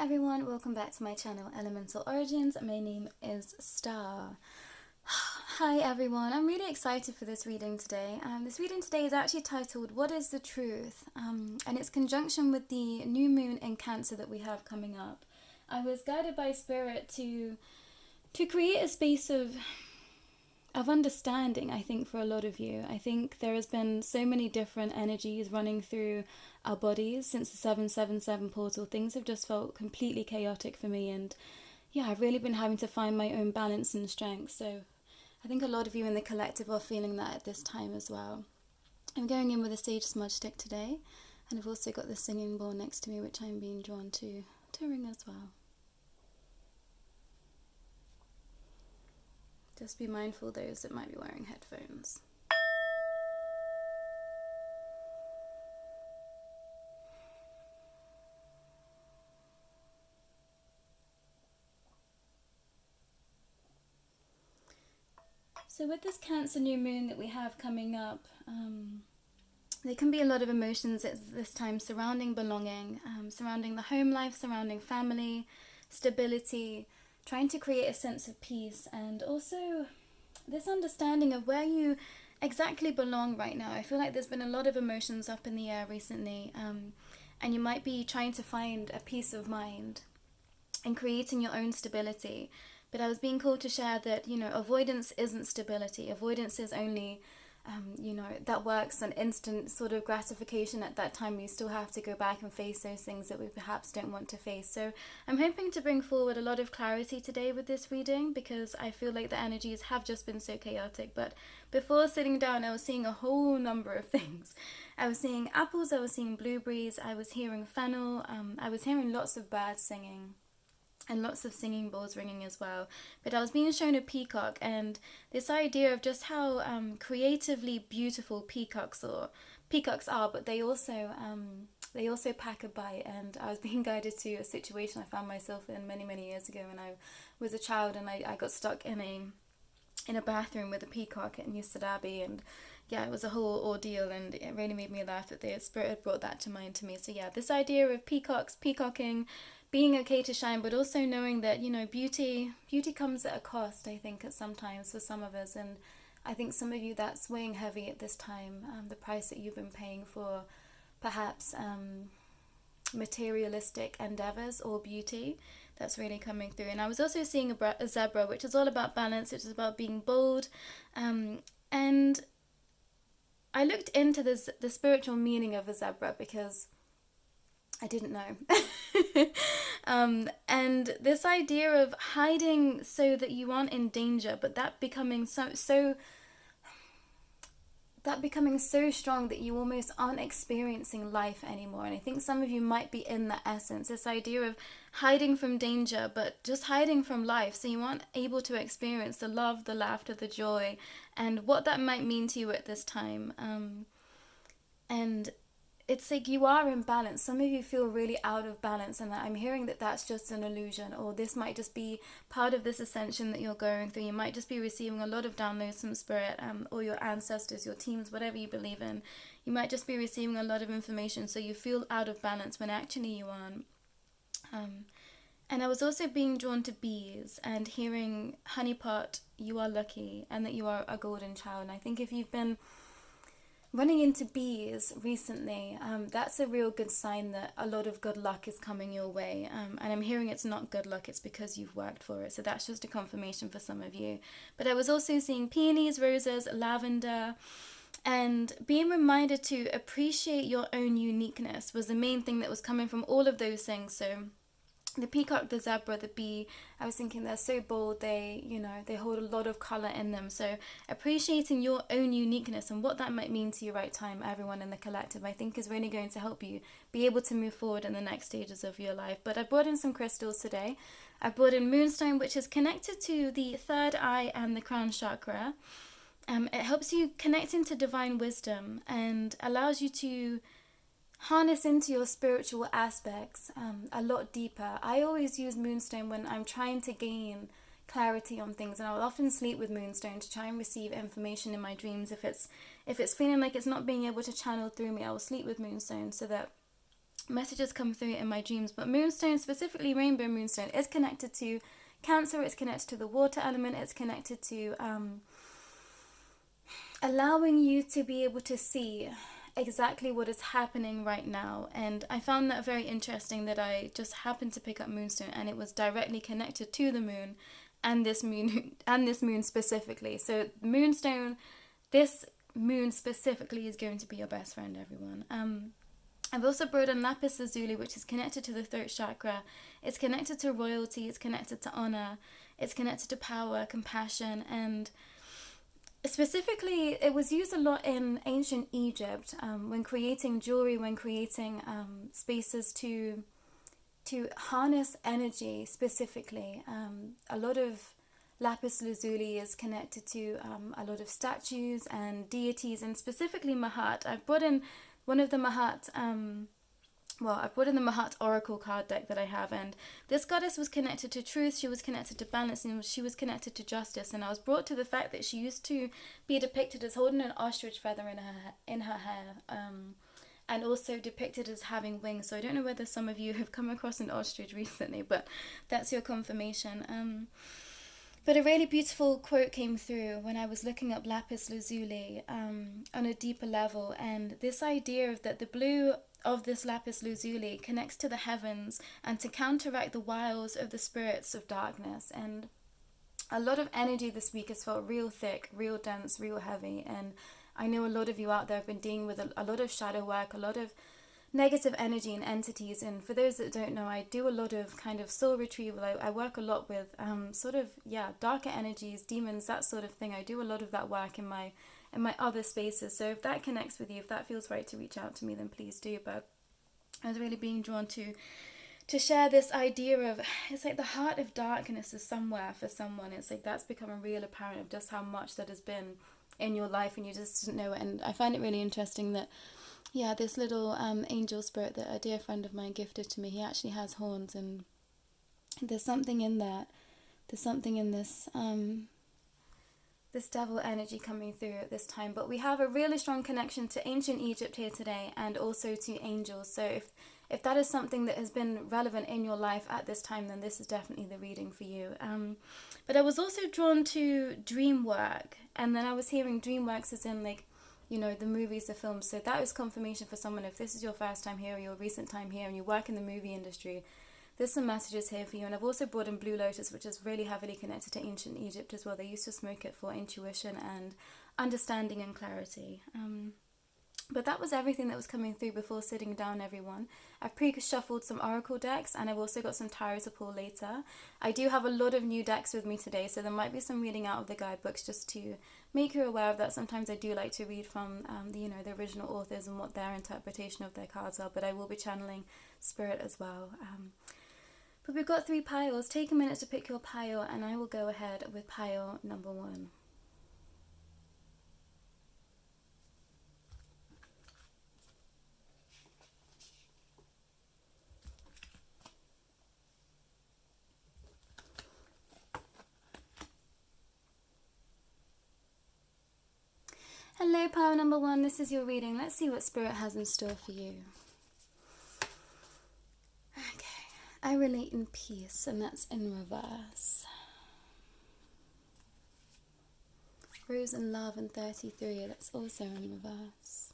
everyone, welcome back to my channel Elemental Origins. My name is Starr. Hi everyone, I'm really excited for this reading today. This reading today is actually titled What is the Truth? And it's conjunction with the new moon in Cancer that we have coming up. I was guided by Spirit to create a space of understanding, I think, for a lot of you. I think there has been so many different energies running through our bodies since the 777 portal. Things have just felt completely chaotic for me, and yeah, I've really been having to find my own balance and strength. So I think a lot of you in the collective are feeling that at this time as well. I'm going in with a sage smudge stick today, and I've also got the singing bowl next to me, which I'm being drawn to ring as well. Just be mindful of those that might be wearing headphones. So with this Cancer new moon that we have coming up, there can be a lot of emotions at this time surrounding belonging, surrounding the home life, surrounding family, stability, trying to create a sense of peace, and also this understanding of where you exactly belong right now. I feel like there's been a lot of emotions up in the air recently, and you might be trying to find a peace of mind and creating your own stability. But I was being called to share that, avoidance isn't stability. Avoidance is only, that works on instant sort of gratification at that time. You still have to go back and face those things that we perhaps don't want to face. So I'm hoping to bring forward a lot of clarity today with this reading, because I feel like the energies have just been so chaotic. But before sitting down, I was seeing a whole number of things. I was seeing apples, I was seeing blueberries, I was hearing fennel, I was hearing lots of birds singing, and lots of singing bowls ringing as well. But I was being shown a peacock, and this idea of just how creatively beautiful peacocks are, but they also pack a bite. And I was being guided to a situation I found myself in many years ago when I was a child, and I got stuck in a bathroom with a peacock at Newstead Abbey, and yeah, it was a whole ordeal, and it really made me laugh that the Spirit had brought that to mind to me. So yeah, this idea of peacocking, being okay to shine, but also knowing that, beauty comes at a cost, I think, at sometimes for some of us. And I think some of you, that's weighing heavy at this time, the price that you've been paying for perhaps materialistic endeavors or beauty. That's really coming through. And I was also seeing a zebra, which is all about balance, which is about being bold. And I looked into the spiritual meaning of a zebra, because I didn't know. And this idea of hiding so that you aren't in danger, but that becoming so strong that you almost aren't experiencing life anymore. And I think some of you might be in that essence, this idea of hiding from danger, but just hiding from life, so you aren't able to experience the love, the laughter, the joy, and what that might mean to you at this time. And it's like you are in balance. Some of you feel really out of balance, and I'm hearing that that's just an illusion, or this might just be part of this ascension that you're going through. You might just be receiving a lot of downloads from Spirit, or your ancestors, your teams, whatever you believe in. You might just be receiving a lot of information, so you feel out of balance when actually you aren't. And I was also being drawn to bees and hearing, honeypot, you are lucky, and that you are a golden child. And I think if you've been running into bees recently, that's a real good sign that a lot of good luck is coming your way. And I'm hearing it's not good luck, it's because you've worked for it. So that's just a confirmation for some of you. But I was also seeing peonies, roses, lavender, and being reminded to appreciate your own uniqueness was the main thing that was coming from all of those things. So the peacock, the zebra, the bee, I was thinking they're so bold, they hold a lot of colour in them. So appreciating your own uniqueness and what that might mean to you right time, everyone in the collective, I think is really going to help you be able to move forward in the next stages of your life. But I brought in some crystals today. I brought in moonstone, which is connected to the third eye and the crown chakra. It helps you connect into divine wisdom and allows you to harness into your spiritual aspects a lot deeper. I always use moonstone when I'm trying to gain clarity on things, and I'll often sleep with moonstone to try and receive information in my dreams. If it's feeling like it's not being able to channel through me, I will sleep with moonstone so that messages come through in my dreams. But moonstone, specifically rainbow moonstone, is connected to Cancer, it's connected to the water element, it's connected to allowing you to be able to see exactly what is happening right now. And I found that very interesting, that I just happened to pick up moonstone and it was directly connected to the moon and this moon specifically. So moonstone, this moon specifically, is going to be your best friend, everyone. I've also brought in lapis lazuli, which is connected to the throat chakra. It's connected to royalty, it's connected to honor, it's connected to power, compassion, and specifically it was used a lot in ancient Egypt when creating jewelry, when creating spaces to harness energy specifically. A lot of lapis lazuli is connected to a lot of statues and deities, and specifically Mahat. I've brought in one of the Mahat, I've brought in the Mahat Oracle card deck that I have, and this goddess was connected to truth, she was connected to balance, and she was connected to justice. And I was brought to the fact that she used to be depicted as holding an ostrich feather in her hair, and also depicted as having wings. So I don't know whether some of you have come across an ostrich recently, but that's your confirmation. But a really beautiful quote came through when I was looking up lapis lazuli on a deeper level, and this idea of that the blue of this lapis lazuli connects to the heavens and to counteract the wiles of the spirits of darkness. And a lot of energy this week has felt real thick, real dense, real heavy, and I know a lot of you out there have been dealing with a lot of shadow work, a lot of negative energy and entities. And for those that don't know, I do a lot of kind of soul retrieval. I work a lot with darker energies, demons, that sort of thing. I do a lot of that work in my other spaces. So if that connects with you, if that feels right to reach out to me, then please do. But I was really being drawn to share this idea of, it's like the heart of darkness is somewhere for someone. It's like that's becoming real apparent of just how much that has been in your life and you just didn't know it. And I find it really interesting that this little angel spirit that a dear friend of mine gifted to me, he actually has horns, and there's something in that. There's something in this this devil energy coming through at this time. But we have a really strong connection to ancient Egypt here today, and also to angels. So if that is something that has been relevant in your life at this time, then this is definitely the reading for you. But I was also drawn to dream work, and then I was hearing dream works as in like, you know, the movies, the films. So that is confirmation for someone. If this is your first time here or your recent time here and you work in the movie industry, there's some messages here for you. And I've also brought in blue lotus, which is really heavily connected to ancient Egypt as well. They used to smoke it for intuition and understanding and clarity. But that was everything that was coming through before sitting down, everyone. I've pre-shuffled some oracle decks, and I've also got some tarots to pull later. I do have a lot of new decks with me today, so there might be some reading out of the guidebooks just to make you aware of that. Sometimes I do like to read from the original authors and what their interpretation of their cards are, but I will be channeling spirit as well. But we've got 3 piles. Take a minute to pick your pile, and I will go ahead with pile number 1. Hello, pile number 1. This is your reading. Let's see what Spirit has in store for you. Okay. I relate in peace, and that's in reverse. Rose and Love in 33. That's also in reverse.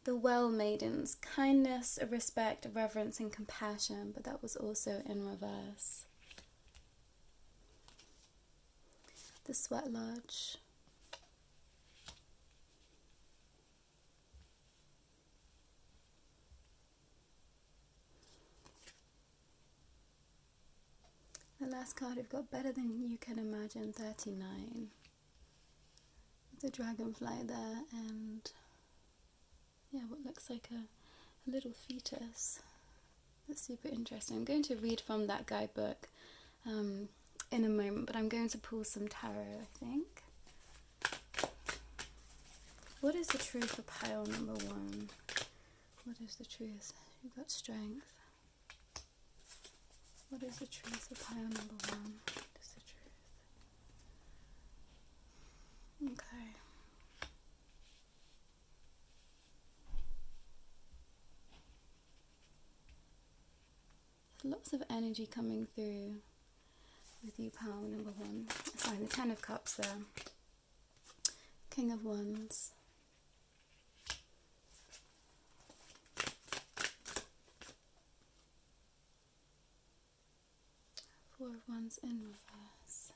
The Well Maidens. Kindness, respect, reverence, and compassion. But that was also in reverse. The Sweat Lodge. The last card we've got, Better Than You Can Imagine, 39. The dragonfly there, and what looks like a little fetus. That's super interesting. I'm going to read from that guidebook in a moment, but I'm going to pull some tarot, I think. What is the truth for pile number 1? What is the truth? You've got strength. What is the truth for pile number 1? What is the truth? Okay. Lots of energy coming through with you, power number 1. Sorry, the 10 of Cups there. King of Wands. 4 of Wands in reverse.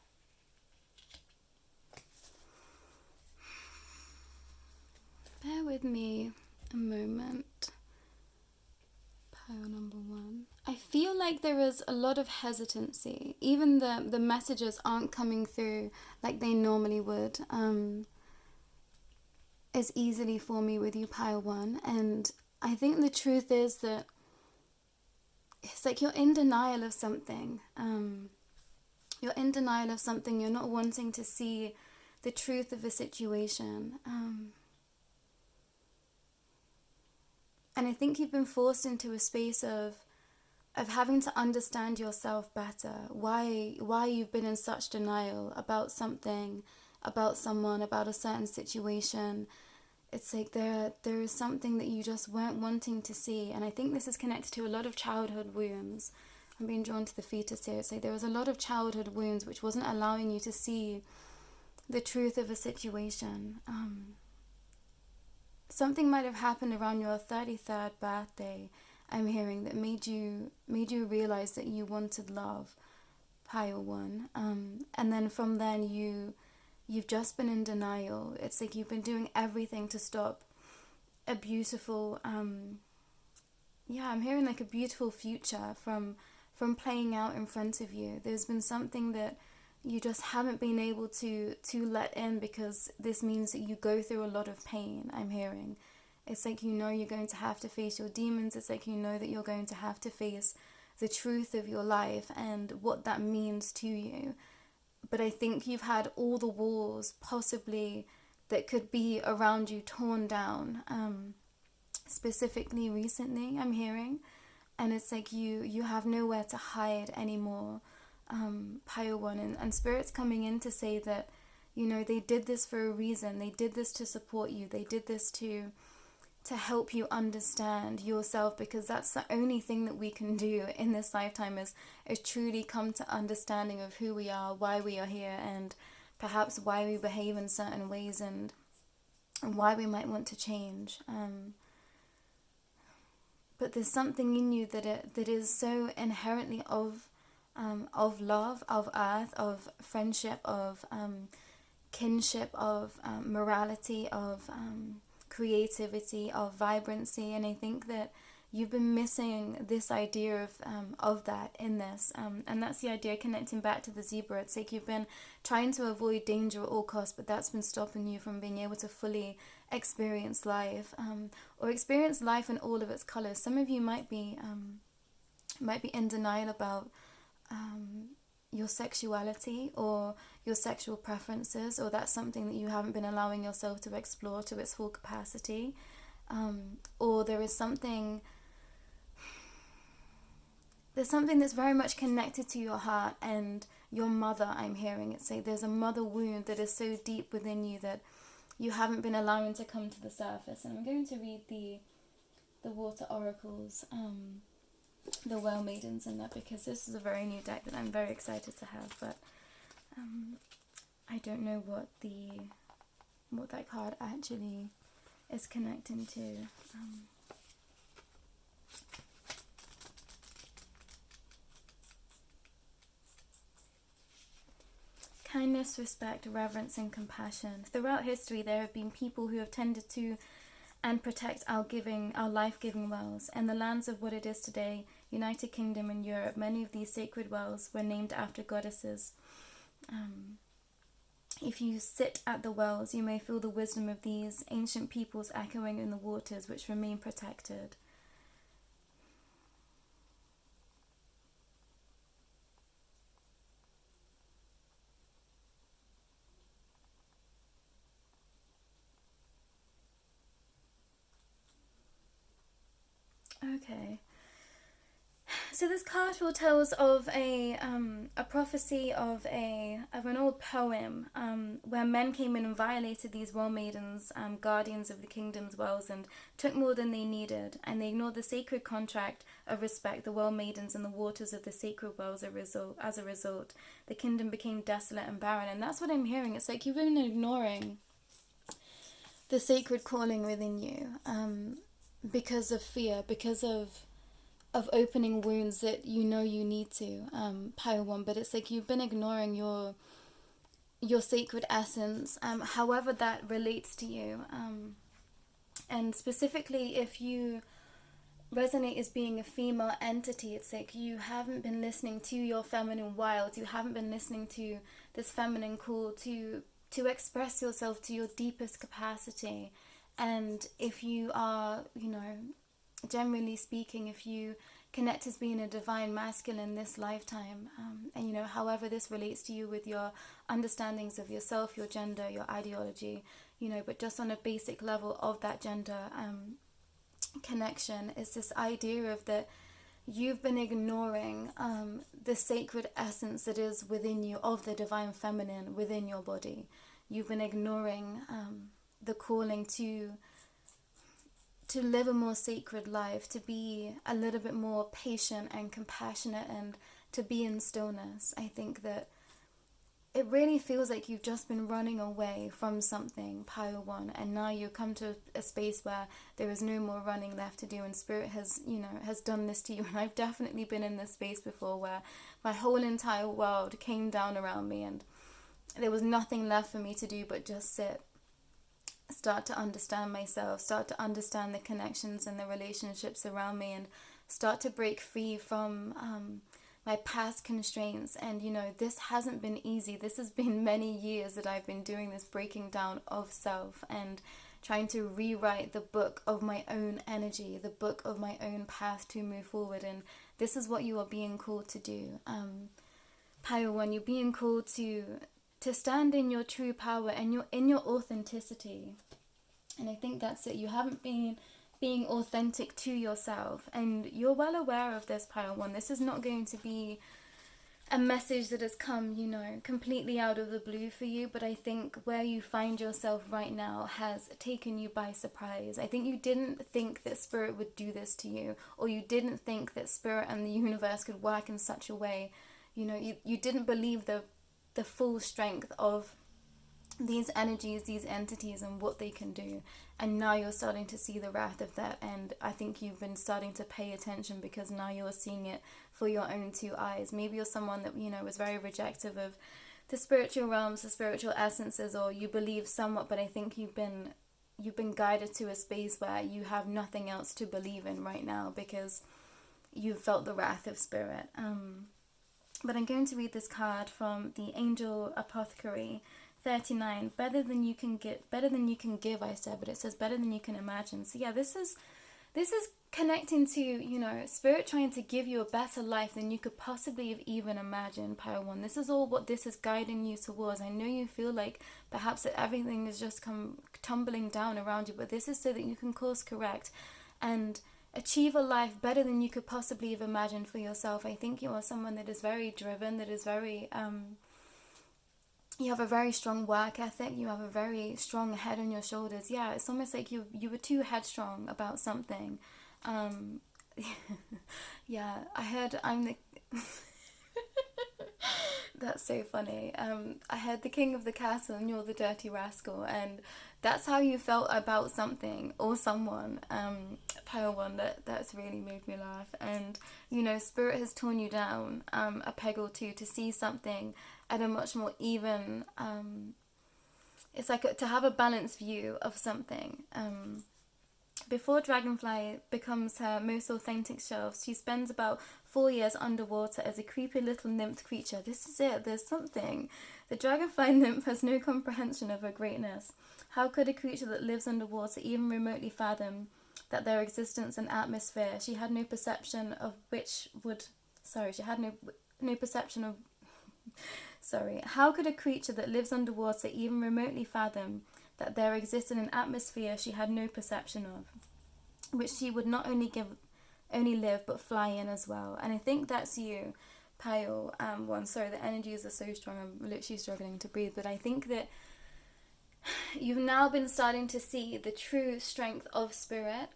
Bear with me a moment. Power number 1. I feel like there is a lot of hesitancy. Even the messages aren't coming through like they normally would. As easily for me with you, Pile 1. And I think the truth is that it's like you're in denial of something. You're in denial of something. You're not wanting to see the truth of a situation. And I think you've been forced into a space of having to understand yourself better. Why you've been in such denial about something, about someone, about a certain situation. It's like there is something that you just weren't wanting to see. And I think this is connected to a lot of childhood wounds. I'm being drawn to the fetus here. It's like there was a lot of childhood wounds which wasn't allowing you to see the truth of a situation. Something might have happened around your 33rd birthday, I'm hearing, that made you realize that you wanted love, Pile 1. And then from then you've just been in denial. It's like you've been doing everything to stop a beautiful, I'm hearing like a beautiful future from playing out in front of you. There's been something that you just haven't been able to let in because this means that you go through a lot of pain, I'm hearing. It's like you're going to have to face your demons. It's like that you're going to have to face the truth of your life and what that means to you. But I think you've had all the walls possibly that could be around you torn down, specifically recently, I'm hearing. And it's like you have nowhere to hide anymore. Pile 1, and Spirit's coming in to say that they did this for a reason. They did this to support you. They did this to help you understand yourself, because that's the only thing that we can do in this lifetime is truly come to understanding of who we are, why we are here, and perhaps why we behave in certain ways and why we might want to change. But there's something in you that is so inherently of love, of earth, of friendship, of kinship, of morality, of creativity, of vibrancy. And I think that you've been missing this idea of that in this. And that's the idea connecting back to the zebra. It's like you've been trying to avoid danger at all costs, but that's been stopping you from being able to fully experience life, or experience life in all of its colors. Some of you might be in denial about your sexuality or your sexual preferences, or that's something that you haven't been allowing yourself to explore to its full capacity, or there's something that's very much connected to your heart and your mother, I'm hearing. It's like there's a mother wound that is so deep within you that you haven't been allowing to come to the surface. And I'm going to read the water oracles, the well maidens in that, because this is a very new deck that I'm very excited to have, but I don't know what that card actually is connecting to. Kindness, respect, reverence, and compassion. Throughout history, there have been people who have tended to and protect our life-giving wells. In the lands of what it is today, United Kingdom and Europe, many of these sacred wells were named after goddesses. If you sit at the wells, you may feel the wisdom of these ancient peoples echoing in the waters which remain protected. Okay, So this card will tells of a prophecy of an old poem where men came in and violated these well maidens, guardians of the kingdom's wells, and took more than they needed, and they ignored the sacred contract of respect, the well maidens and the waters of the sacred wells. As a result, the kingdom became desolate and barren, and that's what I'm hearing. It's like you've been ignoring the sacred calling within you because of fear, because of opening wounds that you know you need to, Pile 1, but it's like you've been ignoring your sacred essence, however that relates to you, and specifically if you resonate as being a female entity, it's like you haven't been listening to your feminine wild, you haven't been listening to this feminine call to express yourself to your deepest capacity. And if you are, generally speaking, if you connect as being a divine masculine this lifetime, and however this relates to you with your understandings of yourself, your gender, your ideology, but just on a basic level of that gender connection, is this idea of that you've been ignoring the sacred essence that is within you of the divine feminine within your body. You've been ignoring the calling to live a more sacred life, to be a little bit more patient and compassionate, and to be in stillness. I think that it really feels like you've just been running away from something, Pile 1, and now you come to a space where there is no more running left to do, and Spirit has done this to you. And I've definitely been in this space before where my whole entire world came down around me and there was nothing left for me to do but just sit, start to understand myself, start to understand the connections and the relationships around me, and start to break free from my past constraints. And this hasn't been easy. This has been many years that I've been doing this breaking down of self and trying to rewrite the book of my own energy, the book of my own path to move forward. And this is what you are being called to do. Pile 1, you're being called to stand in your true power and in your authenticity. And I think that's it. You haven't been being authentic to yourself, and you're well aware of this, Pile 1. This is not going to be a message that has come, completely out of the blue for you, but I think where you find yourself right now has taken you by surprise. I think you didn't think that Spirit would do this to you, or you didn't think that Spirit and the universe could work in such a way. You didn't believe the full strength of these energies, these entities, and what they can do. And now you're starting to see the wrath of that, and I think you've been starting to pay attention because now you're seeing it for your own two eyes. Maybe you're someone that was very rejective of the spiritual realms, the spiritual essences, or you believe somewhat, but I think you've been guided to a space where you have nothing else to believe in right now because you've felt the wrath of Spirit. But I'm going to read this card from the Angel Apothecary 39. Better than you can give, I said, but it says better than you can imagine. So yeah, this is connecting to, Spirit trying to give you a better life than you could possibly have even imagined, Pile 1. This is all what this is guiding you towards. I know you feel like perhaps that everything has just come tumbling down around you, but this is so that you can course correct and achieve a life better than you could possibly have imagined for yourself. I think you are someone that is very driven, that is very, you have a very strong work ethic, you have a very strong head on your shoulders. Yeah, it's almost like you were too headstrong about something. Yeah, I heard I'm the... That's so funny. I heard the king of the castle and you're the dirty rascal, and that's how you felt about something or someone. Pile 1, that's really made me laugh. And Spirit has torn you down a peg or two to see something at a much more even, it's like to have a balanced view of something. Before Dragonfly becomes her most authentic self, she spends about 4 years underwater as a creepy little nymph creature. This is it, there's something. The dragonfly nymph has no comprehension of her greatness. How could a creature that lives underwater even remotely fathom that their existence and atmosphere she had no perception of how could a creature that lives underwater even remotely fathom that there existed an atmosphere she had no perception of, which she would not only give only live but fly in as well. And I think that's you, Pale one. Sorry, the energies are so strong, I'm literally struggling to breathe. But I think that you've now been starting to see the true strength of spirit,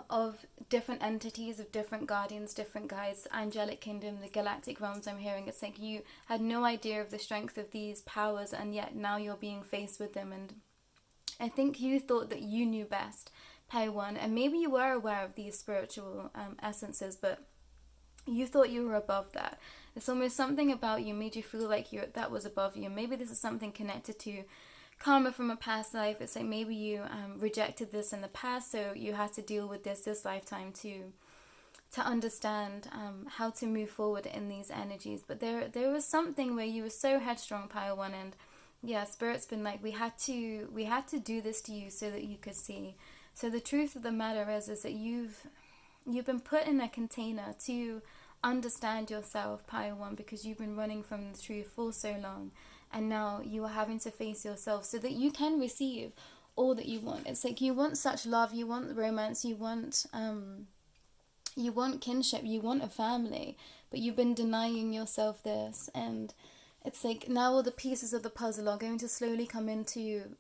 of different entities, of different guardians, different guides, angelic kingdom, the galactic realms. I'm hearing it's like you had no idea of the strength of these powers, and yet now you're being faced with them. And I think you thought that you knew best, Pale One, and maybe you were aware of these spiritual essences, but you thought you were above that. It's almost something about you made you feel like that was above you. Maybe this is something connected to karma from a past life. It's like maybe you rejected this in the past, so you had to deal with this lifetime to understand how to move forward in these energies. But there was something where you were so headstrong, Pile One, and yeah, Spirit's been like, we had to do this to you so that you could see. So the truth of the matter is that you've been put in a container to understand yourself, Pile One, because you've been running from the truth for so long. And now you are having to face yourself so that you can receive all that you want. It's like you want such love, you want romance, you want kinship, you want a family, but you've been denying yourself this. And it's like now all the pieces of the puzzle are going to slowly come into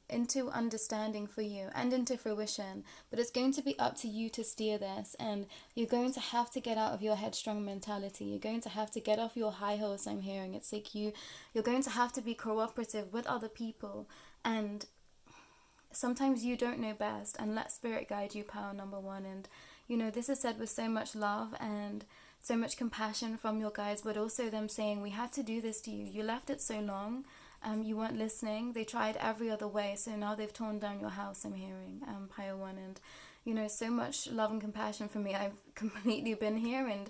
understanding for you and into fruition. But it's going to be up to you to steer this, and you're going to have to get out of your headstrong mentality. You're going to have to get off your high horse, I'm hearing. It's like you're going to have to be cooperative with other people, and sometimes you don't know best, and let Spirit guide you, Power Number One. And this is said with so much love and so much compassion from your guides, but also them saying, we had to do this to you. You left it so long. You weren't listening. They tried every other way, so now they've torn down your house, I'm hearing, Pile One. And so much love and compassion for me. I've completely been here, and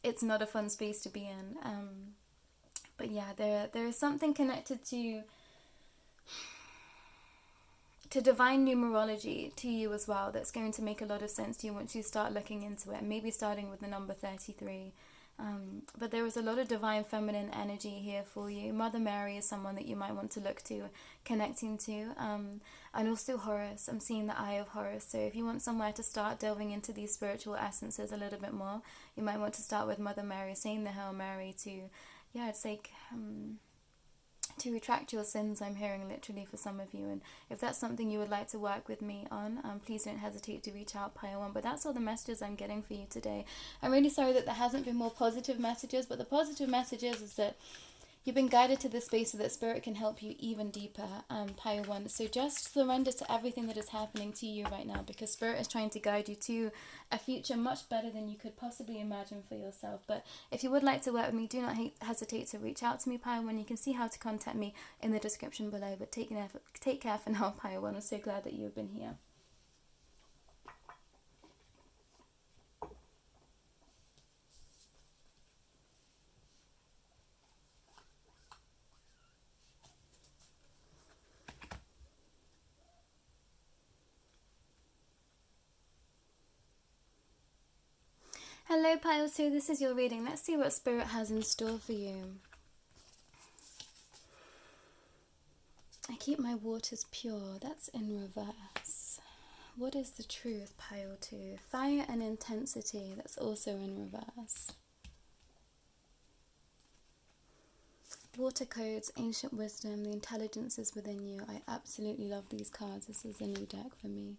it's not a fun space to be in. But yeah, there is something connected to divine numerology to you as well that's going to make a lot of sense to you once you start looking into it, maybe starting with the number 33. But there is a lot of divine feminine energy here for you. Mother Mary is someone that you might want to look to, connecting to, and also Horus. I'm seeing the Eye of Horus. So if you want somewhere to start delving into these spiritual essences a little bit more, you might want to start with Mother Mary, saying the Hail Mary to, it's like to retract your sins, I'm hearing, literally, for some of you. And if that's something you would like to work with me on, please don't hesitate to reach out, Pile One. But that's all the messages I'm getting for you today. I'm really sorry that there hasn't been more positive messages, but the positive message is that you've been guided to this space so that Spirit can help you even deeper, Pile One. So just surrender to everything that is happening to you right now, because Spirit is trying to guide you to a future much better than you could possibly imagine for yourself. But if you would like to work with me, do not hesitate to reach out to me, Pile One. You can see how to contact me in the description below. But take care for now, Pile One. I'm so glad that you've been here. Hello, Pile 2, this is your reading. Let's see what Spirit has in store for you. I keep my waters pure. That's in reverse. What is the truth, Pile 2? Fire and intensity. That's also in reverse. Water codes, ancient wisdom, the intelligence is within you. I absolutely love these cards. This is a new deck for me.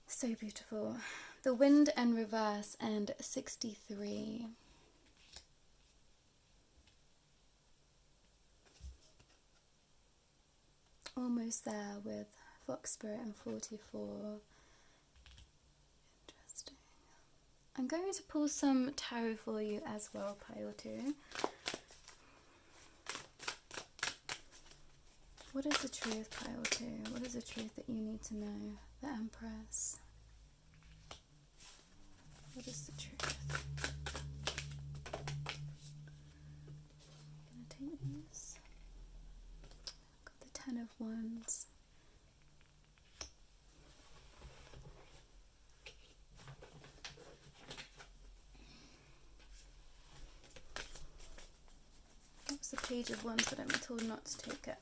So beautiful. The wind and reverse, and 63. Almost there with Fox Spirit and 44. Interesting. I'm going to pull some tarot for you as well, Pile 2. What is the truth, Pile 2? What is the truth that you need to know? The Empress. What is the truth? I'm going to take these. I've got the 10 of Wands. That was the Page of Wands, but I'm told not to take it.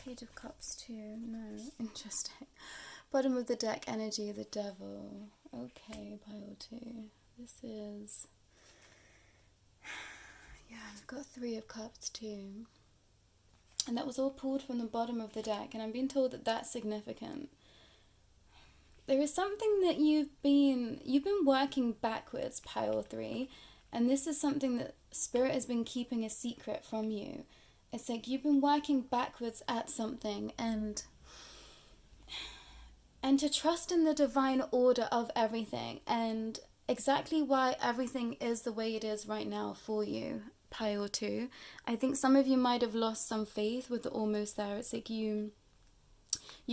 Page of Cups too. No, interesting. Bottom of the deck energy, the devil. Okay, pile 2. This is... Yeah, I've got 3 of cups too. And that was all pulled from the bottom of the deck. And I'm being told that that's significant. There is something that you've been working backwards, pile 3. And this is something that Spirit has been keeping a secret from you. It's like you've been working backwards at something, and to trust in the divine order of everything, and exactly why everything is the way it is right now for you, pile 2. I think some of you might have lost some faith with the almost there. It's like you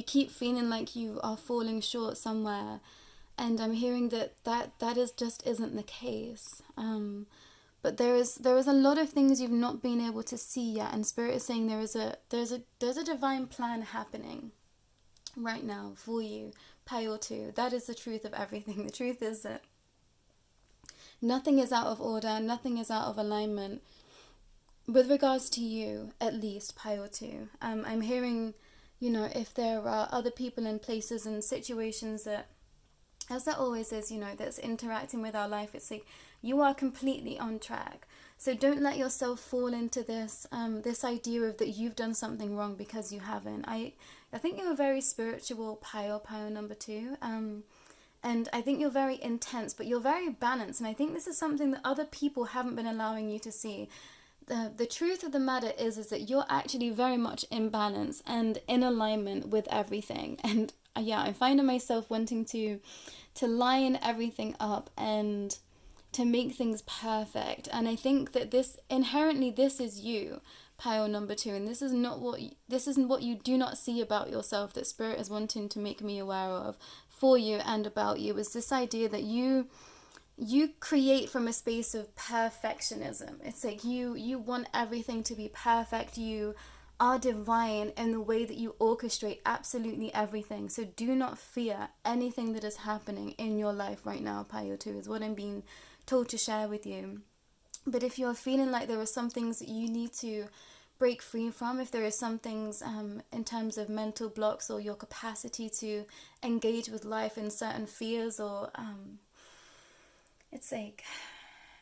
keep feeling like you are falling short somewhere, and I'm hearing that is just isn't the case. But there is a lot of things you've not been able to see yet, and Spirit is saying there's a divine plan happening right now for you, pile 2. That is the truth of everything. The truth is that nothing is out of order, nothing is out of alignment with regards to you, at least, pile 2. I'm hearing, if there are other people and places and situations that, as that always is, that's interacting with our life, it's like you are completely on track. So don't let yourself fall into this this idea of that you've done something wrong, because you haven't. I think you're a very spiritual pile number 2. And I think you're very intense, but you're very balanced. And I think this is something that other people haven't been allowing you to see. The truth of the matter is that you're actually very much in balance and in alignment with everything. And yeah, I'm finding myself wanting to line everything up and to make things perfect. And I think that this is you, pile number 2, and this isn't what you do not see about yourself that Spirit is wanting to make me aware of for you and about you, is this idea that you create from a space of perfectionism. It's like you want everything to be perfect. You are divine in the way that you orchestrate absolutely everything. So do not fear anything that is happening in your life right now, pile 2, is what I'm being told to share with you. But if you're feeling like there are some things that you need to break free from, if there are some things in terms of mental blocks or your capacity to engage with life in certain fears, or it's like,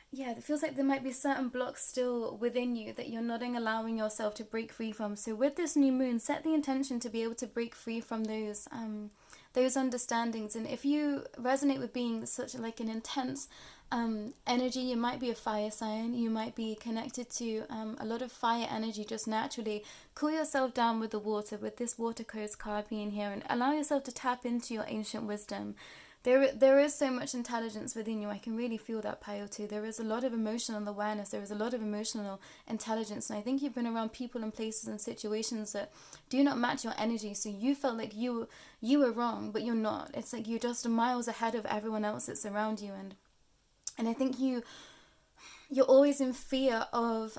yeah, it feels like there might be certain blocks still within you that you're not allowing yourself to break free from. So with this new moon, set the intention to be able to break free from those understandings. And if you resonate with being such like an intense energy, you might be a fire sign, you might be connected to a lot of fire energy just naturally. Cool yourself down with the water, with this water coast card being here, and allow yourself to tap into your ancient wisdom. There is so much intelligence within you. I can really feel that, pile 2. There is a lot of emotional awareness. There is a lot of emotional intelligence. And I think you've been around people and places and situations that do not match your energy. So you felt like you were wrong, but you're not. It's like you're just miles ahead of everyone else that's around you. And I think you're always in fear of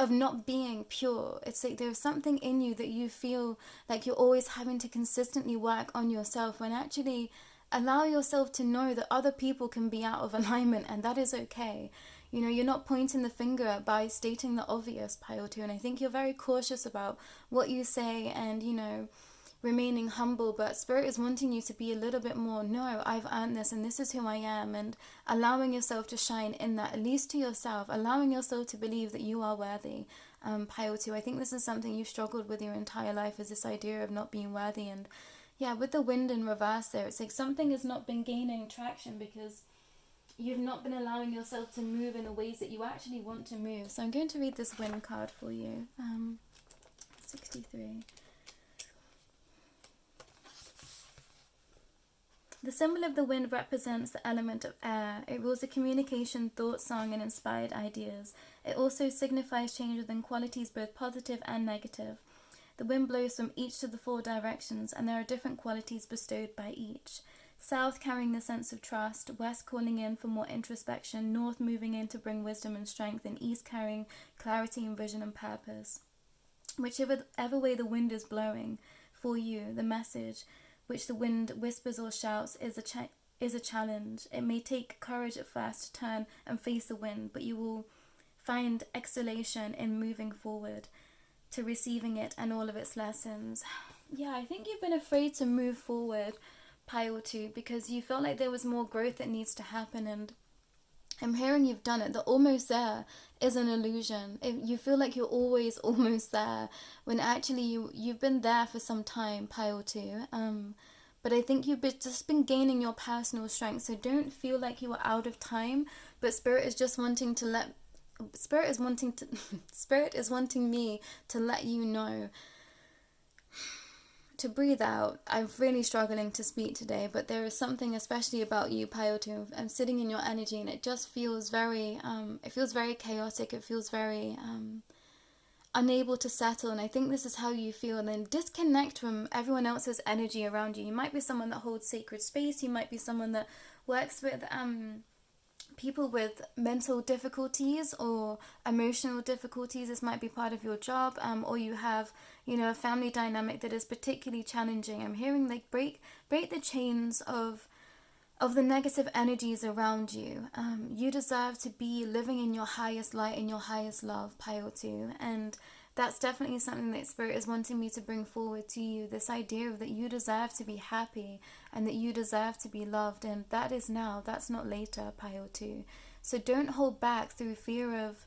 not being pure. It's like there's something in you that you feel like you're always having to consistently work on yourself, when actually allow yourself to know that other people can be out of alignment, and that is okay. You're not pointing the finger by stating the obvious, pile 2. And I think you're very cautious about what you say and, remaining humble, but Spirit is wanting you to be a little bit more, no, I've earned this and this is who I am, and allowing yourself to shine in that, at least to yourself, allowing yourself to believe that you are worthy, pile 2. I think this is something you've struggled with your entire life, is this idea of not being worthy. And yeah, with the wind in reverse there, it's like something has not been gaining traction because you've not been allowing yourself to move in the ways that you actually want to move. So I'm going to read this wind card for you. 63. The symbol of the wind represents the element of air. It rules the communication, thought, song, and inspired ideas. It also signifies change within qualities both positive and negative. The wind blows from each to the 4 directions, and there are different qualities bestowed by each. South carrying the sense of trust, west calling in for more introspection, north moving in to bring wisdom and strength, and east carrying clarity and vision and purpose. Whichever way the wind is blowing for you, the message which the wind whispers or shouts is a challenge. It may take courage at first to turn and face the wind, but you will find exhalation in moving forward to receiving it and all of its lessons. Yeah, I think you've been afraid to move forward, pile 2, because you felt like there was more growth that needs to happen, and I'm hearing you've done it. The almost there is an illusion. You feel like you're always almost there, when actually you've been there for some time, pile 2. But I think you've just been gaining your personal strength, so don't feel like you are out of time. But Spirit is just wanting to let Spirit is wanting to Spirit is wanting me to let you know to breathe out. I'm really struggling to speak today, but there is something especially about you, Pyoto. I'm sitting in your energy, and it just feels very it feels very chaotic. It feels very unable to settle, and I think this is how you feel. And then disconnect from everyone else's energy around you. You might be someone that holds sacred space. You might be someone that works with people with mental difficulties or emotional difficulties. This might be part of your job, or you have, a family dynamic that is particularly challenging. I'm hearing like break the chains of the negative energies around you. You deserve to be living in your highest light, in your highest love, Pyoto. And that's definitely something that Spirit is wanting me to bring forward to you. This idea of that you deserve to be happy and that you deserve to be loved. And that is now, that's not later, Pyoto. So don't hold back through fear of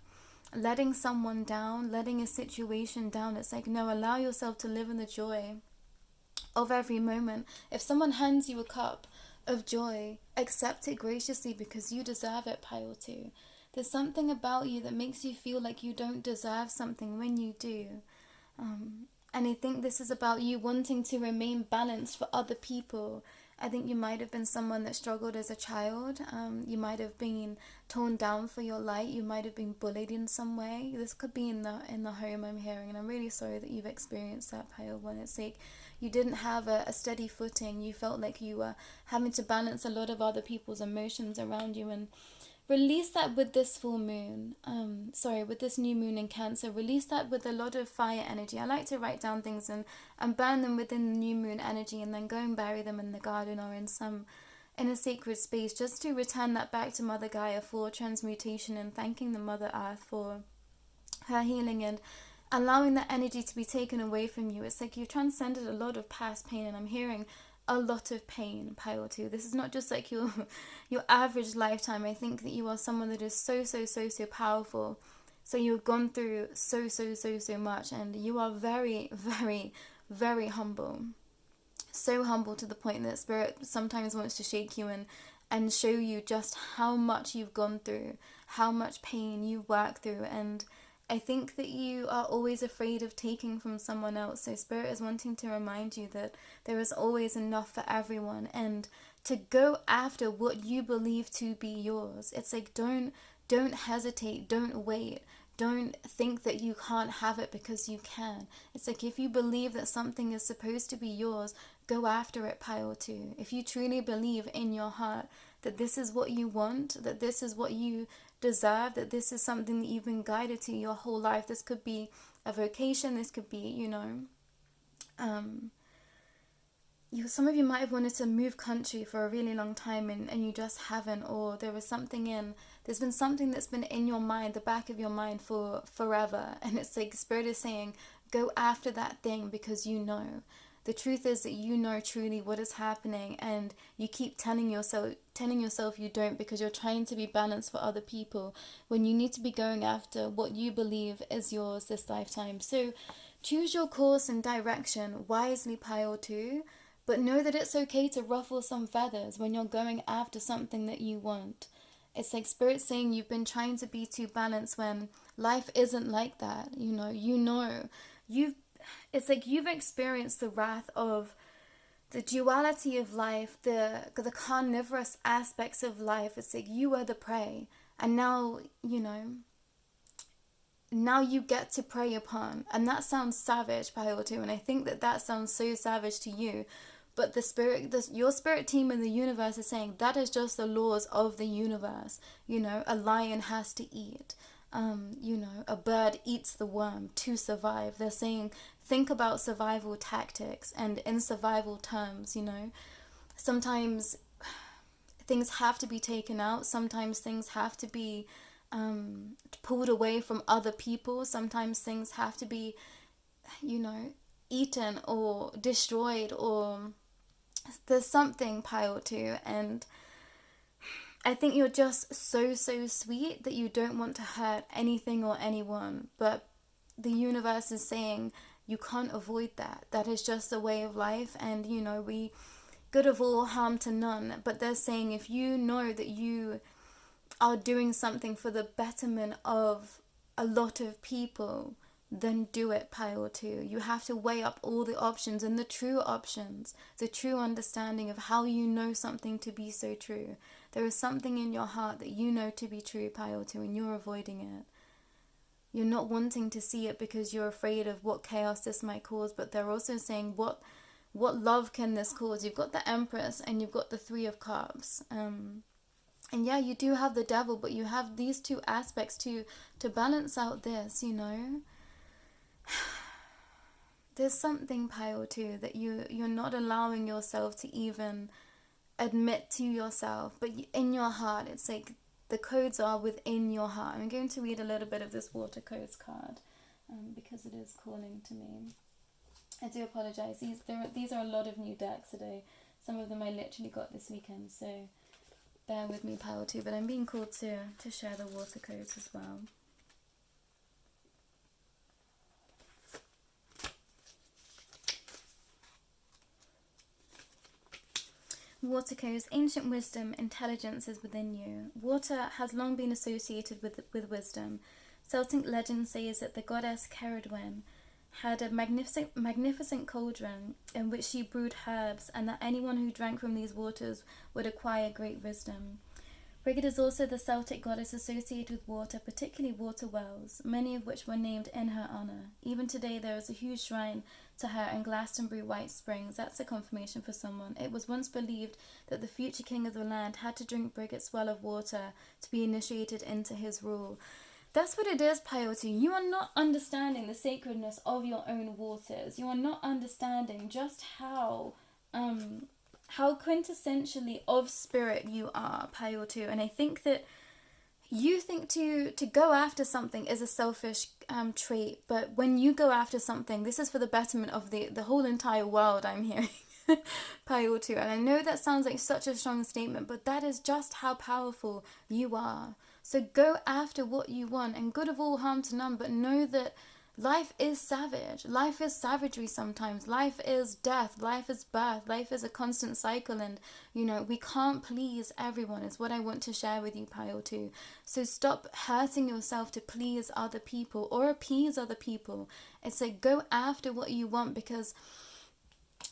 letting someone down, letting a situation down. It's like, no, allow yourself to live in the joy of every moment. If someone hands you a cup of joy, accept it graciously, because you deserve it, pile 2. There's something about you that makes you feel like you don't deserve something when you do. And I think this is about you wanting to remain balanced for other people. I think you might have been someone that struggled as a child. You might have been torn down for your light. You might have been bullied in some way. This could be in the home, I'm hearing, and I'm really sorry that you've experienced that, pile 1. It's like you didn't have a steady footing. You felt like you were having to balance a lot of other people's emotions around you, and release that with this full moon. With this new moon in Cancer. Release that with a lot of fire energy. I like to write down things and burn them within the new moon energy, and then go and bury them in the garden or in a sacred space, just to return that back to Mother Gaia for transmutation, and thanking the Mother Earth for her healing and allowing that energy to be taken away from you. It's like you've transcended a lot of past pain, and I'm hearing a lot of pain, pile 2. This is not just like your average lifetime. I think that you are someone that is so powerful. So you've gone through so much, and you are very, very, very humble. So humble to the point that Spirit sometimes wants to shake you and show you just how much you've gone through, how much pain you've worked through. And I think that you are always afraid of taking from someone else. So Spirit is wanting to remind you that there is always enough for everyone, and to go after what you believe to be yours. It's like, don't hesitate, don't wait. Don't think that you can't have it, because you can. It's like, if you believe that something is supposed to be yours, go after it, pile 2. If you truly believe in your heart that this is what you want, that this is what you deserve, that this is something that you've been guided to your whole life. This could be a vocation, this could be, some of you might have wanted to move country for a really long time, and you just haven't, or there's been something that's been in your mind, the back of your mind, for forever, and it's like Spirit is saying, go after that thing, because you know. The truth is that you know truly what is happening, and you keep telling yourself you don't, because you're trying to be balanced for other people, when you need to be going after what you believe is yours this lifetime. So choose your course and direction wisely, pile 2, but know that it's okay to ruffle some feathers when you're going after something that you want. It's like Spirit saying you've been trying to be too balanced, when life isn't like that. It's like you've experienced the wrath of the duality of life, the carnivorous aspects of life. It's like you are the prey, and now you get to prey upon. And that sounds savage, pile 2, and I think that sounds so savage to you. But your spirit team in the universe is saying that is just the laws of the universe. A lion has to eat. A bird eats the worm to survive. They're saying, think about survival tactics, and in survival terms, sometimes things have to be taken out. Sometimes things have to be pulled away from other people. Sometimes things have to be, eaten or destroyed, or there's something piled to. And I think you're just so sweet that you don't want to hurt anything or anyone, but the universe is saying you can't avoid that. That is just the way of life, and we good of all, harm to none. But they're saying if you know that you are doing something for the betterment of a lot of people, then do it, pile 2. You have to weigh up all the options, and the true options, the true understanding of how you know something to be so true. There is something in your heart that you know to be true, pile 2, and you're avoiding it. You're not wanting to see it because you're afraid of what chaos this might cause, but they're also saying what love can this cause? You've got the Empress and you've got the 3 of Cups. And yeah, you do have the Devil, but you have these 2 aspects to balance out this, There's something, pile 2, that you're not allowing yourself to even admit to yourself, but in your heart, it's like the codes are within your heart. I'm going to read a little bit of this Water Codes card because it is calling to me. I do apologize. These are a lot of new decks today. Some of them I literally got this weekend, so bear with me, pile 2. But I'm being called to share the Water Codes as well. Water Codes, ancient wisdom, intelligence is within you. Water has long been associated with wisdom. Celtic legend says that the goddess Ceridwen had a magnificent cauldron in which she brewed herbs, and that anyone who drank from these waters would acquire great wisdom. Frigid is also the Celtic goddess associated with water, particularly water wells, many of which were named in her honour. Even today there is a huge shrine to her in Glastonbury White Springs. That's a confirmation for someone. It was once believed that the future king of the land had to drink Brigid's well of water to be initiated into his rule. That's what it is, Peyote. You are not understanding the sacredness of your own waters. You are not understanding just how quintessentially of spirit you are, Peyote. And I think that you think to go after something is a selfish trait, but when you go after something, this is for the betterment of the whole entire world, I'm hearing. Peyote. And I know that sounds like such a strong statement, but that is just how powerful you are. So go after what you want, and good of all, harm to none, but know that life is savage. Life is savagery sometimes. Life is death. Life is birth. Life is a constant cycle, and we can't please everyone is what I want to share with you, Peyote. So stop hurting yourself to please other people or appease other people. It's like go after what you want,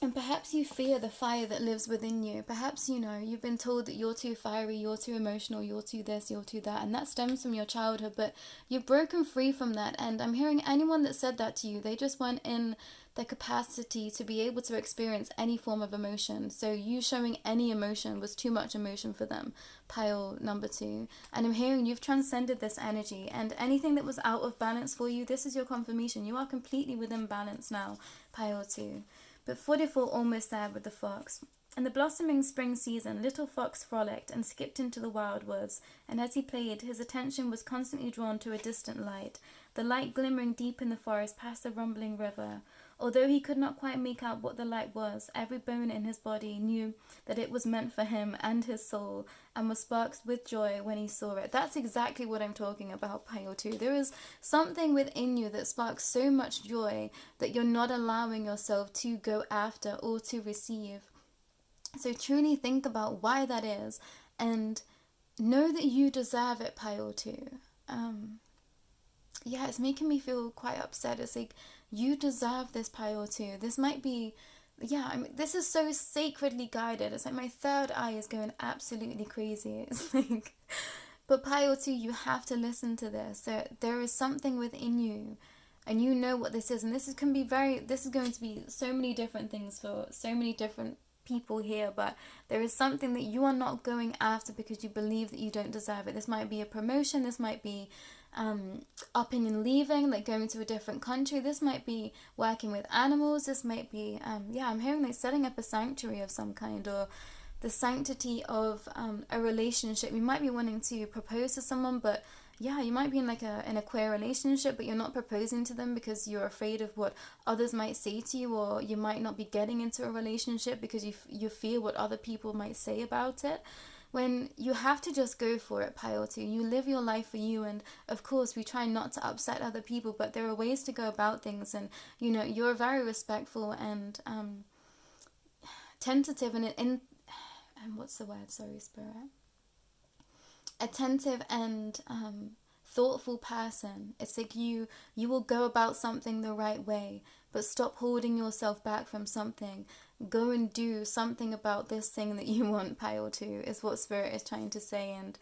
and perhaps you fear the fire that lives within you. Perhaps, you've been told that you're too fiery, you're too emotional, you're too this, you're too that. And that stems from your childhood, but you've broken free from that. And I'm hearing anyone that said that to you, they just weren't in their capacity to be able to experience any form of emotion. So you showing any emotion was too much emotion for them, pile number 2. And I'm hearing you've transcended this energy. And anything that was out of balance for you, this is your confirmation. You are completely within balance now, pile 2. But 44 almost there with the fox. In the blossoming spring season, little fox frolicked and skipped into the wild woods, and as he played, his attention was constantly drawn to a distant light, the light glimmering deep in the forest past the rumbling river. Although he could not quite make out what the light was, every bone in his body knew that it was meant for him and his soul, and was sparked with joy when he saw it. That's exactly what I'm talking about, Peyote. There is something within you that sparks so much joy that you're not allowing yourself to go after or to receive. So truly think about why that is, and know that you deserve it, Peyote. Yeah, it's making me feel quite upset. It's like, you deserve this, Peyote. This might be, this is so sacredly guided. It's like my third eye is going absolutely crazy. It's like, but Peyote, you have to listen to this. There is something within you, and you know what this is. And this is going to be so many different things for so many different people here, but there is something that you are not going after because you believe that you don't deserve it. This might be a promotion. This might be upping and leaving, like going to a different country. This might be working with animals. This might be I'm hearing like setting up a sanctuary of some kind, or the sanctity of a relationship. You might be wanting to propose to someone, but yeah, you might be in like a queer relationship, but you're not proposing to them because you're afraid of what others might say to you, or you might not be getting into a relationship because you fear what other people might say about it. When you have to just go for it, Pile 2. You live your life for you, and of course we try not to upset other people, but there are ways to go about things, and you know, you're very respectful and tentative and what's the word? Sorry, Spirit. Attentive and thoughtful person. It's like you will go about something the right way, but stop holding yourself back from something. Go and do something about this thing that you want, Pile 2, is what Spirit is trying to say. And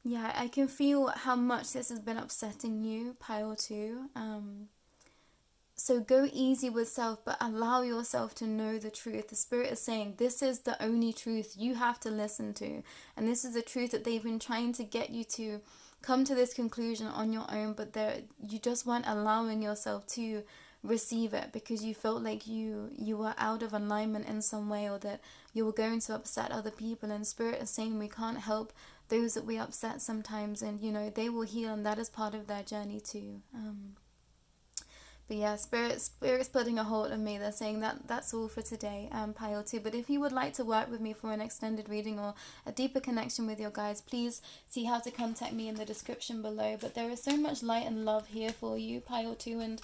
yeah, I can feel how much this has been upsetting you, Pile 2. So go easy with self, but allow yourself to know the truth. The Spirit is saying this is the only truth you have to listen to. And this is the truth that they've been trying to get you to come to this conclusion on your own, but you just weren't allowing yourself to receive it because you felt like you were out of alignment in some way, or that you were going to upset other people. And Spirit is saying we can't help those that we upset sometimes, and you know, they will heal, and that is part of their journey too. But yeah, Spirit's putting a hold on me. They're saying that's all for today, Pile 2. But if you would like to work with me for an extended reading or a deeper connection with your guides, please see how to contact me in the description below. But there is so much light and love here for you, Pile 2, and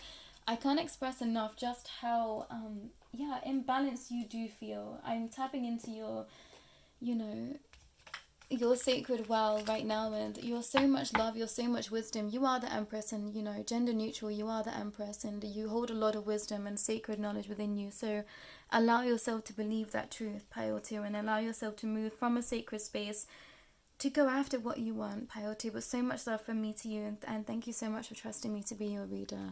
I can't express enough just how imbalanced you do feel. I'm tapping into your, you know, your sacred well right now, and you're so much love, you're so much wisdom. You are the Empress, and you know, gender neutral, you are the Empress, and you hold a lot of wisdom and sacred knowledge within you. So allow yourself to believe that truth, Pile 2, and allow yourself to move from a sacred space to go after what you want, Pile 2. But so much love from me to you, and thank you so much for trusting me to be your reader.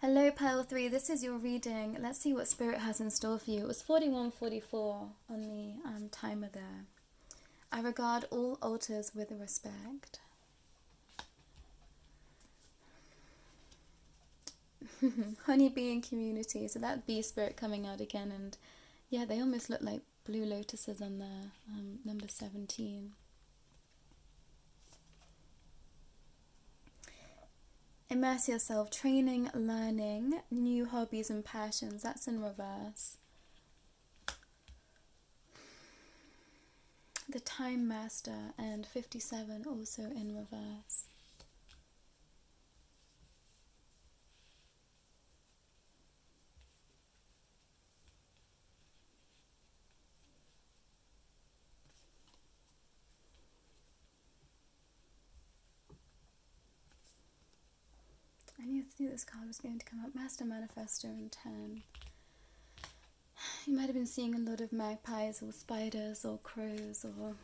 Hello, Pile 3, this is your reading. Let's see what Spirit has in store for you. It was 41:44 on the timer there. I regard all altars with respect. Honeybee in community, so that bee spirit coming out again, and yeah, they almost look like blue lotuses on there, number 17. Immerse yourself, training, learning, new hobbies and passions. That's in reverse. The Time Master and 57 also in reverse. I knew this card was going to come up. Master Manifestor and 10. You might have been seeing a lot of magpies or spiders or crows or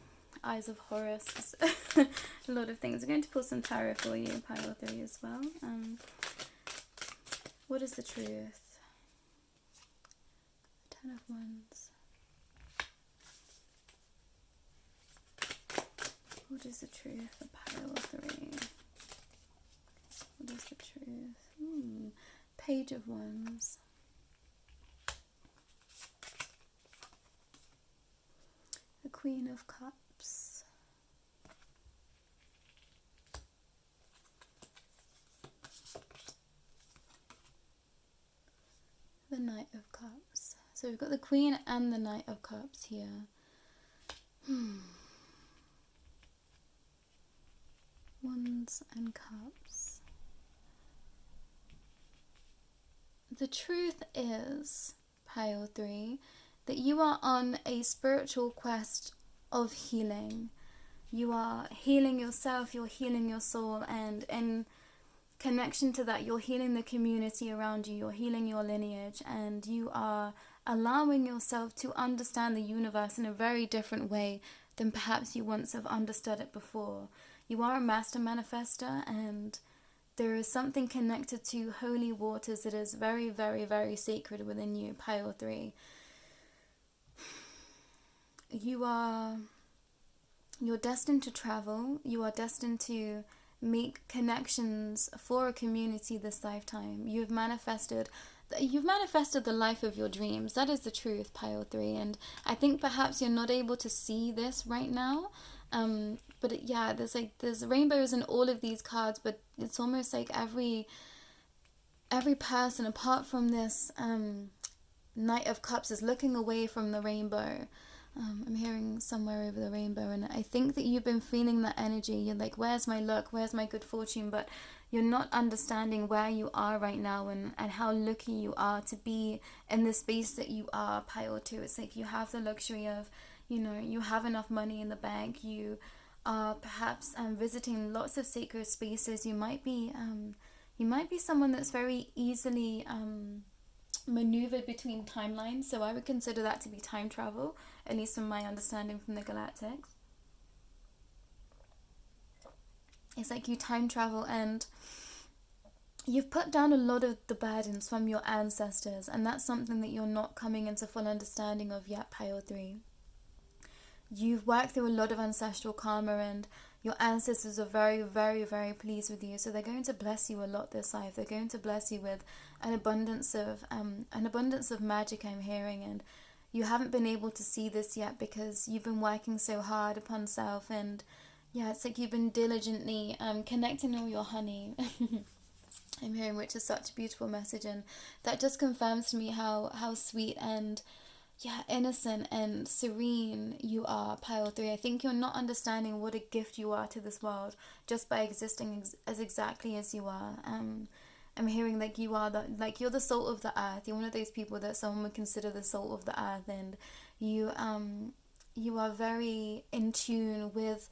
eyes of Horus. A lot of things. I'm going to pull some tarot for you, Pile 3 as well. What is the truth? 10 of Wands. What is the truth for Pile 3? What is the truth? Page of Wands. The Queen of Cups. The Knight of Cups. So we've got the Queen and the Knight of Cups here. Wands and Cups. The truth is, Pile 3, that you are on a spiritual quest of healing. You are healing yourself, you're healing your soul, and in connection to that, you're healing the community around you, you're healing your lineage, and you are allowing yourself to understand the universe in a very different way than perhaps you once have understood it before. You are a master manifestor, and there is something connected to holy waters that is very, very, very sacred within you, Pile 3. You're destined to travel. You are destined to make connections for a community this lifetime. You've manifested the life of your dreams. That is the truth, Pile 3. And I think perhaps you're not able to see this right now. But yeah, there's rainbows in all of these cards, but it's almost like every person, apart from this Knight of Cups, is looking away from the rainbow. I'm hearing somewhere over the rainbow, and I think that you've been feeling that energy. You're like, where's my luck? Where's my good fortune? But you're not understanding where you are right now and how lucky you are to be in the space that you are, Pile 2. It's like you have the luxury of, you have enough money in the bank. You are perhaps visiting lots of sacred spaces. You might be someone that's very easily maneuvered between timelines. So I would consider that to be time travel, at least from my understanding from the Galactics. It's like you time travel and you've put down a lot of the burdens from your ancestors, and that's something that you're not coming into full understanding of yet, Pile 3. You've worked through a lot of ancestral karma, and your ancestors are very, very, very pleased with you. So they're going to bless you a lot this life. They're going to bless you with an abundance of magic, I'm hearing, and you haven't been able to see this yet because you've been working so hard upon self. And yeah, it's like you've been diligently connecting all your honey. I'm hearing, which is such a beautiful message, and that just confirms to me how sweet and innocent and serene you are, Pile 3. I think you're not understanding what a gift you are to this world just by existing as exactly as you are. I'm hearing like you are you're the salt of the earth. You're one of those people that someone would consider the salt of the earth, and you are very in tune with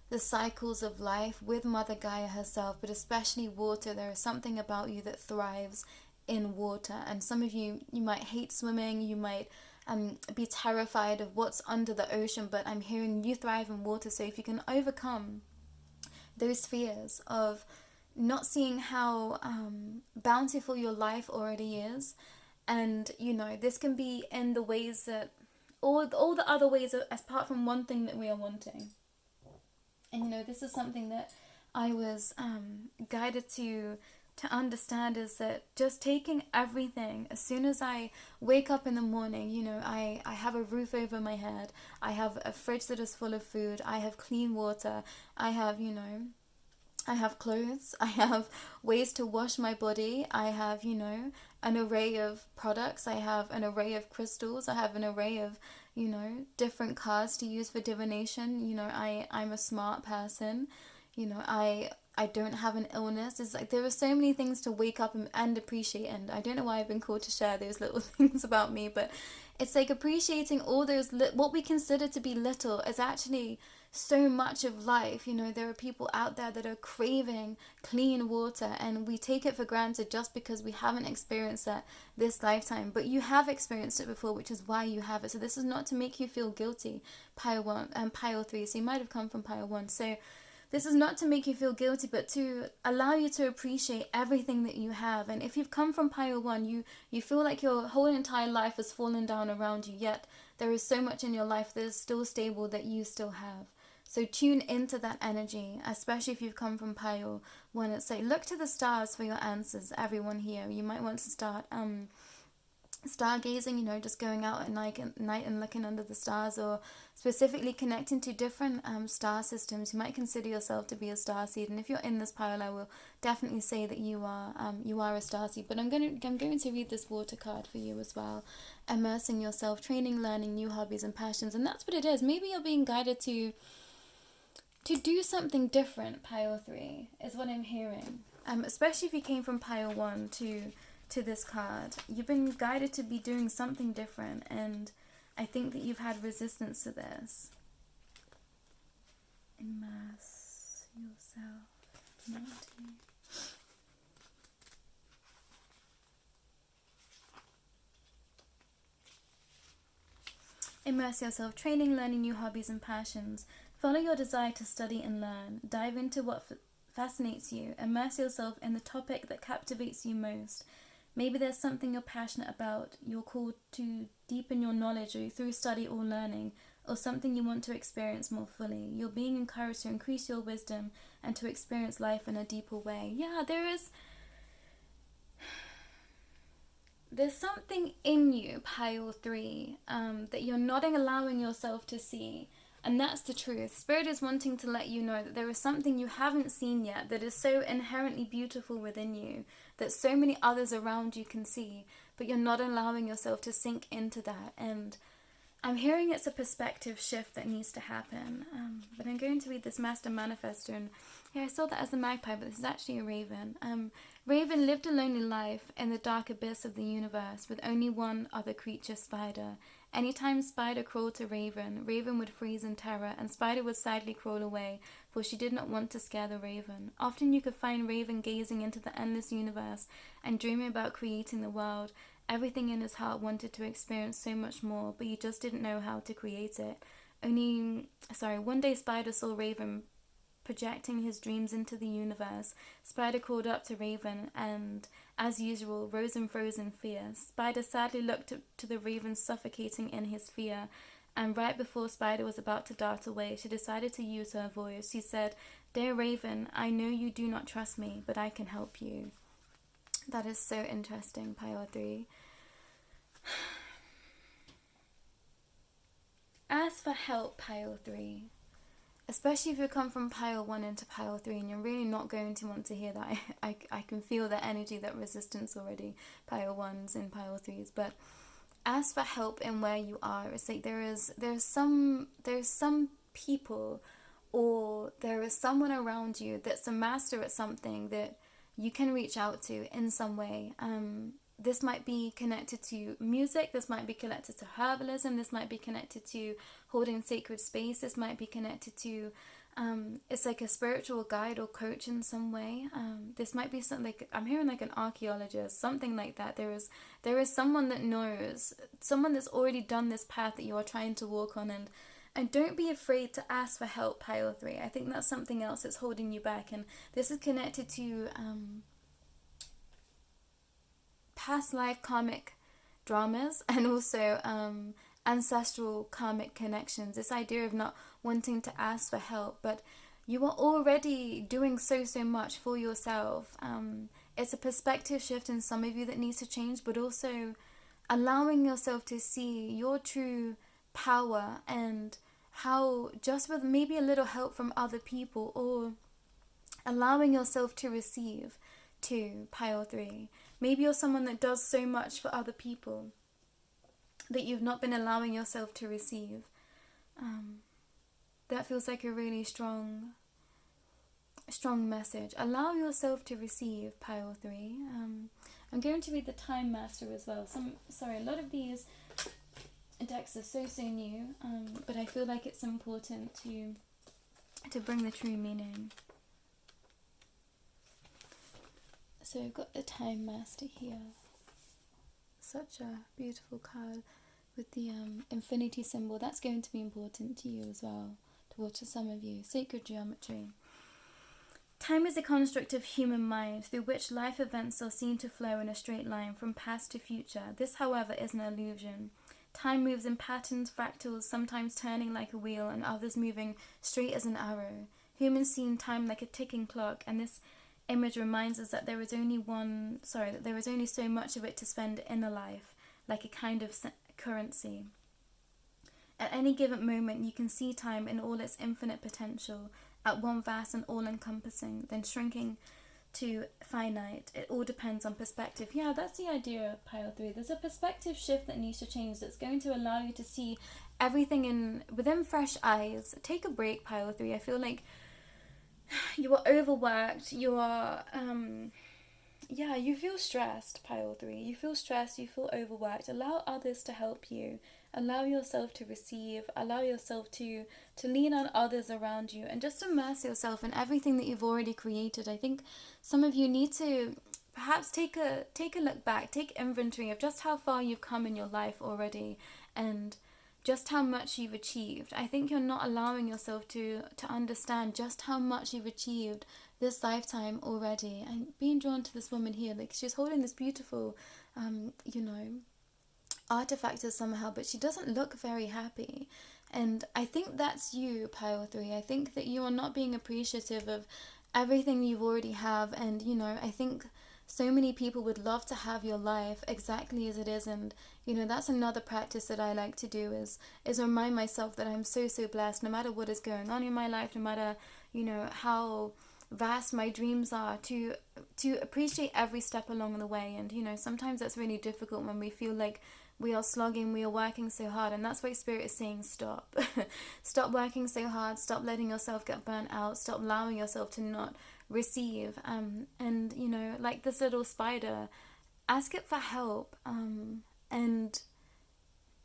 the cycles of life, with Mother Gaia herself, but especially water. There is something about you that thrives in water, and some of you might hate swimming, you might be terrified of what's under the ocean, but I'm hearing you thrive in water. So if you can overcome those fears of not seeing how bountiful your life already is, and this can be in the ways that all the other ways apart from one thing that we are wanting. And this is something that I was guided to understand, is that just taking everything. As soon as I wake up in the morning, I have a roof over my head, I have a fridge that is full of food, I have clean water, I have I have clothes, I have ways to wash my body, I have an array of products, I have an array of crystals, I have an array of different cards to use for divination. I'm a smart person, I don't have an illness. It's like there are so many things to wake up and appreciate, and I don't know why I've been called to share those little things about me, but it's like appreciating all those what we consider to be little is actually so much of life. There are people out there that are craving clean water, and we take it for granted just because we haven't experienced it this lifetime, but you have experienced it before, which is why you have it. So this is not to make you feel guilty, Pile 1 and Pile 3. So you might have come from Pile 1. So this is not to make you feel guilty, but to allow you to appreciate everything that you have. And if you've come from Pile 1, you feel like your whole entire life has fallen down around you, yet there is so much in your life that is still stable that you still have. So tune into that energy, especially if you've come from Pile 1. It's like, look to the stars for your answers, everyone here. You might want to start stargazing, just going out at night and looking under the stars, or specifically connecting to different star systems. You might consider yourself to be a starseed, and if you're in this pile, I will definitely say that you are a starseed. But I'm going to read this water card for you as well. Immersing yourself, training, learning, new hobbies and passions, and that's what it is. Maybe you're being guided to do something different, Pile 3, is what I'm hearing. Especially if you came from Pile 1 to this card. You've been guided to be doing something different, and I think that you've had resistance to this. Immerse yourself. Immerse yourself, training, learning new hobbies and passions. Follow your desire to study and learn. Dive into what fascinates you. Immerse yourself in the topic that captivates you most. Maybe there's something you're passionate about, you're called to deepen your knowledge through study or learning, or something you want to experience more fully. You're being encouraged to increase your wisdom and to experience life in a deeper way. Yeah, there's something in you, pile 3, that you're not allowing yourself to see. And that's the truth. Spirit is wanting to let you know that there is something you haven't seen yet that is so inherently beautiful within you that so many others around you can see, but you're not allowing yourself to sink into that. And I'm hearing it's a perspective shift that needs to happen. But I'm going to read this Master Manifestor, and yeah, I saw that as a magpie, but this is actually a raven. Raven lived a lonely life in the dark abyss of the universe with only one other creature, Spider. Anytime Spider crawled to Raven, Raven would freeze in terror, and Spider would sadly crawl away, for she did not want to scare the Raven. Often you could find Raven gazing into the endless universe and dreaming about creating the world. Everything in his heart wanted to experience so much more, but he just didn't know how to create it. One day Spider saw Raven projecting his dreams into the universe. Spider crawled up to Raven and, as usual, rose and froze in fear. Spider sadly looked to the Raven suffocating in his fear, and right before Spider was about to dart away, she decided to use her voice. She said, "Dear Raven, I know you do not trust me, but I can help you." That is so interesting, pile 3. Ask for help, pile 3. Especially if you come from pile 1 into pile 3, and you're really not going to want to hear that. I can feel that energy, that resistance already, pile 1s and pile 3s. But ask for help in where you are. It's like there's some people, or there is someone around you that's a master at something that you can reach out to in some way. This might be connected to music, this might be connected to herbalism, this might be connected to holding sacred space, this might be connected to, it's like a spiritual guide or coach in some way. This might be something like, I'm hearing like an archaeologist, something like that. There is someone that knows, someone that's already done this path that you are trying to walk on, and don't be afraid to ask for help, pile 3. I think that's something else that's holding you back, and this is connected to past life karmic dramas, and also ancestral karmic connections. This idea of not wanting to ask for help, but you are already doing so much for yourself. It's a perspective shift in some of you that needs to change, but also allowing yourself to see your true power, and how just with maybe a little help from other people, or allowing yourself to receive too, pile 3. Maybe you're someone that does so much for other people that you've not been allowing yourself to receive. That feels like a really strong message. Allow yourself to receive, pile 3. I'm going to read the Time Master as well. A lot of these decks are so new, but I feel like it's important to bring the true meaning. So I've got the Time Master here. Such a beautiful card with the infinity symbol. That's going to be important to you as well, towards some of you. Sacred geometry. Time is a construct of human mind through which life events are seen to flow in a straight line from past to future. This, however, is an illusion. Time moves in patterns, fractals, sometimes turning like a wheel and others moving straight as an arrow. Humans see time like a ticking clock, and this image reminds us that there is only so much of it to spend in a life, like a kind of currency. At any given moment, you can see time in all its infinite potential, at one vast and all-encompassing, then shrinking to finite. It all depends on perspective. Yeah, that's the idea of pile 3. There's a perspective shift that needs to change, that's going to allow you to see everything within fresh eyes. Take a break, pile 3. I feel like you are overworked, you are, you feel stressed, pile 3. You feel stressed, you feel overworked. Allow others to help you. Allow yourself to receive. Allow yourself to lean on others around you, and just immerse yourself in everything that you've already created. I think some of you need to perhaps take a look back, take inventory of just how far you've come in your life already, and just how much you've achieved. I think you're not allowing yourself to understand just how much you've achieved this lifetime already. I'm being drawn to this woman here, like she's holding this beautiful, artifact somehow, but she doesn't look very happy. And I think that's you, Pile 3. I think that you are not being appreciative of everything you already have. And, you know, I think so many people would love to have your life exactly as it is. And, you know, that's another practice that I like to do is remind myself that I'm so, so blessed, no matter what is going on in my life, no matter, you know, how vast my dreams are, to appreciate every step along the way. And, you know, sometimes that's really difficult when we feel like we are slogging, we are working so hard, and that's why Spirit is saying stop. Stop working so hard, stop letting yourself get burnt out, stop allowing yourself to not receive. And, you know, like this little spider, ask it for help. And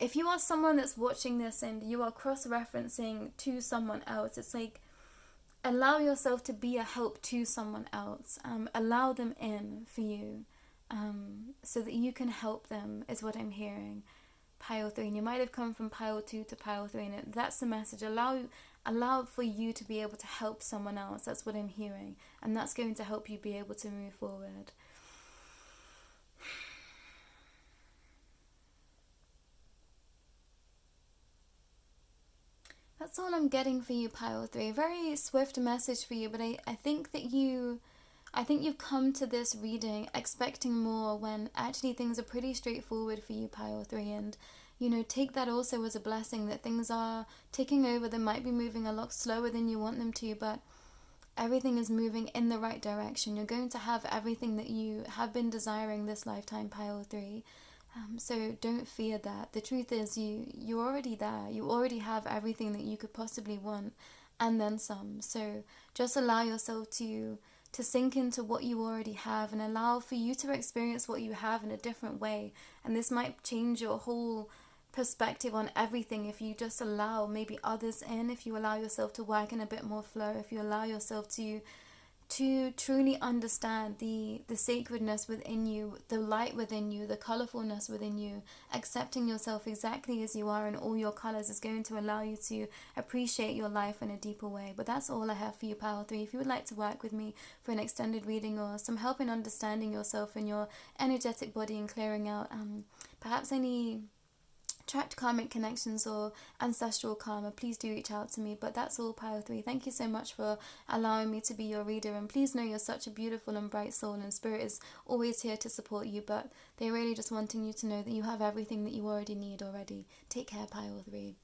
if you are someone that's watching this and you are cross-referencing to someone else, it's like, allow yourself to be a help to someone else. Allow them in for you. So that you can help them, is what I'm hearing. Pile 3, and you might have come from pile 2 to pile 3, and that's the message. Allow for you to be able to help someone else. That's what I'm hearing, and that's going to help you be able to move forward. That's all I'm getting for you, pile 3. Very swift message for you, but I think that I think you've come to this reading expecting more, when actually things are pretty straightforward for you, pile 3. And, you know, take that also as a blessing, that things are ticking over. They might be moving a lot slower than you want them to, but everything is moving in the right direction. You're going to have everything that you have been desiring this lifetime, pile 3. So don't fear that. The truth is you're already there. You already have everything that you could possibly want, and then some. So just allow yourself to sink into what you already have, and allow for you to experience what you have in a different way. And this might change your whole perspective on everything if you just allow maybe others in, if you allow yourself to work in a bit more flow, if you allow yourself to truly understand the sacredness within you, the light within you, the colorfulness within you. Accepting yourself exactly as you are in all your colors is going to allow you to appreciate your life in a deeper way. But that's all I have for you, Power 3. If you would like to work with me for an extended reading or some help in understanding yourself and your energetic body and clearing out perhaps any trapped karmic connections or ancestral karma, please do reach out to me. But that's all, Pile 3. Thank you so much for allowing me to be your reader, and please know you're such a beautiful and bright soul, and Spirit is always here to support you, but they're really just wanting you to know that you have everything that you already need already. Take care, Pile 3.